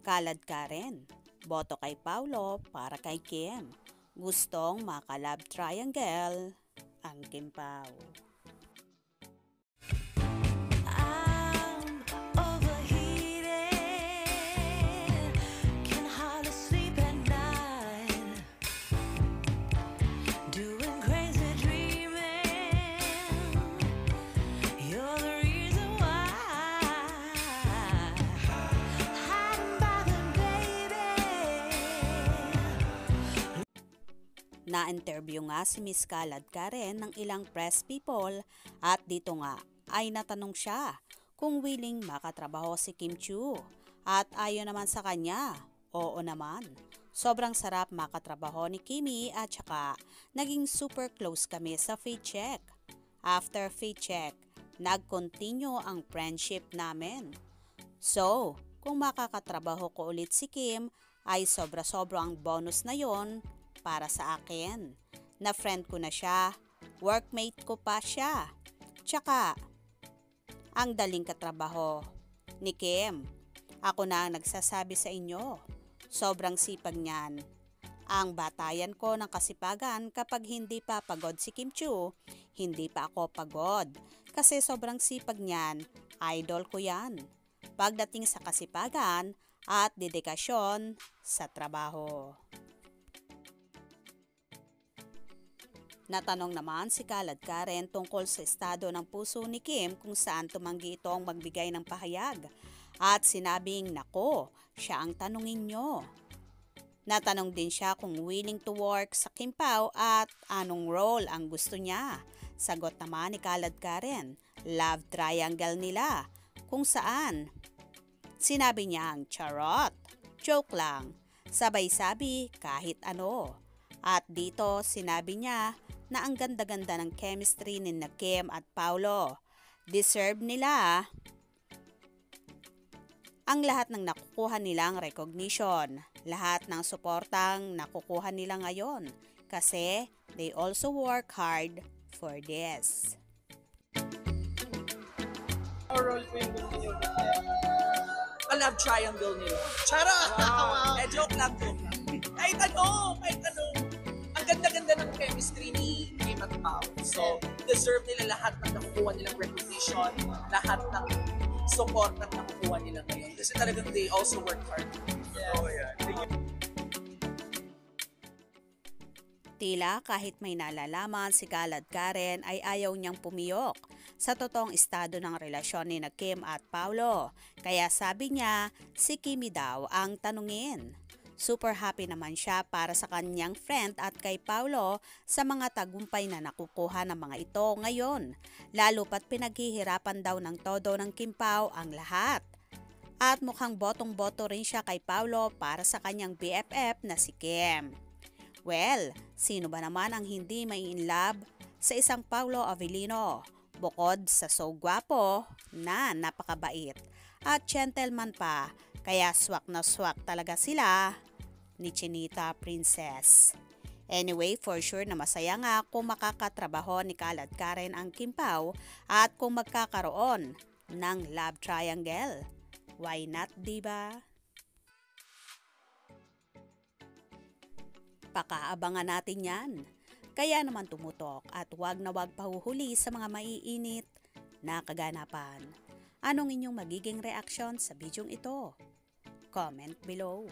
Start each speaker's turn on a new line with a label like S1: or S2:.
S1: Kalad Karen, boto kay Paulo para kay Kim. Gustong maka-love triangle ang Kim Pao. Na-interview nga si Miss Kalad Karen ng ilang press people at dito nga ay natanong siya kung willing makatrabaho si Kim Chiu at ayon naman sa kanya, oo naman. Sobrang sarap makatrabaho ni Kimi at saka naging super close kami sa fit check. After fit check, nag-continue ang friendship namin. So, kung makakatrabaho ko ulit si Kim ay sobra-sobra ang bonus na yon para sa akin. Na friend ko na siya, workmate ko pa siya. Tsaka, ang daling katrabaho ni Kim. Ako na ang nagsasabi sa inyo. Sobrang sipag niyan. Ang batayan ko ng kasipagan kapag hindi pa pagod si Kim Chiu, hindi pa ako pagod. Kasi sobrang sipag niyan, idol ko yan. Pagdating sa kasipagan at dedikasyon sa trabaho. Natanong naman si Kalad Karen tungkol sa estado ng puso ni Kim kung saan tumanggi itong magbigay ng pahayag. At sinabing, nako, siya ang tanungin nyo. Natanong din siya kung willing to work sa Kim Pao at anong role ang gusto niya. Sagot naman ni Kalad Karen, love triangle nila. Kung saan? Sinabi niyang charot, joke lang, sabay sabi kahit ano. At dito sinabi niya na ang ganda-ganda ng chemistry ni Kim at Paulo. Deserve nila ang lahat ng nakukuha nilang recognition, lahat ng suportang nakukuha nila ngayon kasi they also work hard for this.
S2: Role po yung gusto nyo?
S3: A love triangle nila. Charot!
S2: Wow.
S3: Joke lang po. Kahit ano. Ang ganda-ganda ng chemistry ni Kim at Pao. So, deserve nila lahat ng nakukuha nilang recognition, lahat ng support na nakukuha nila ngayon. Kasi talagang they also work hard.
S2: Oh, yeah.
S1: Tila kahit may nalalaman si Kalad Karen ay ayaw niyang pumiyok sa totoong estado ng relasyon ni Kim at Paulo. Kaya sabi niya, si Kimi daw ang tanungin. Super happy naman siya para sa kanyang friend at kay Paulo sa mga tagumpay na nakukuha ng mga ito ngayon. Lalo pat pinaghihirapan daw ng todo ng Kim Pao ang lahat. At mukhang botong-boto rin siya kay Paulo para sa kanyang BFF na si Kim. Well, sino ba naman ang hindi may in love sa isang Paulo Avellino? Bukod sa so gwapo na napakabait at gentleman pa, kaya swak na swak talaga sila ni Chinita Princess. Anyway, for sure na masaya nga kung makakatrabaho ni Kalad Karen ang Kim Pao at kung magkakaroon ng love triangle. Why not, diba? Pakaabangan natin yan. Kaya naman tumutok at wag na wag pahuhuli sa mga maiinit na kaganapan. Anong inyong magiging reaksyon sa bidyong ito? Comment below.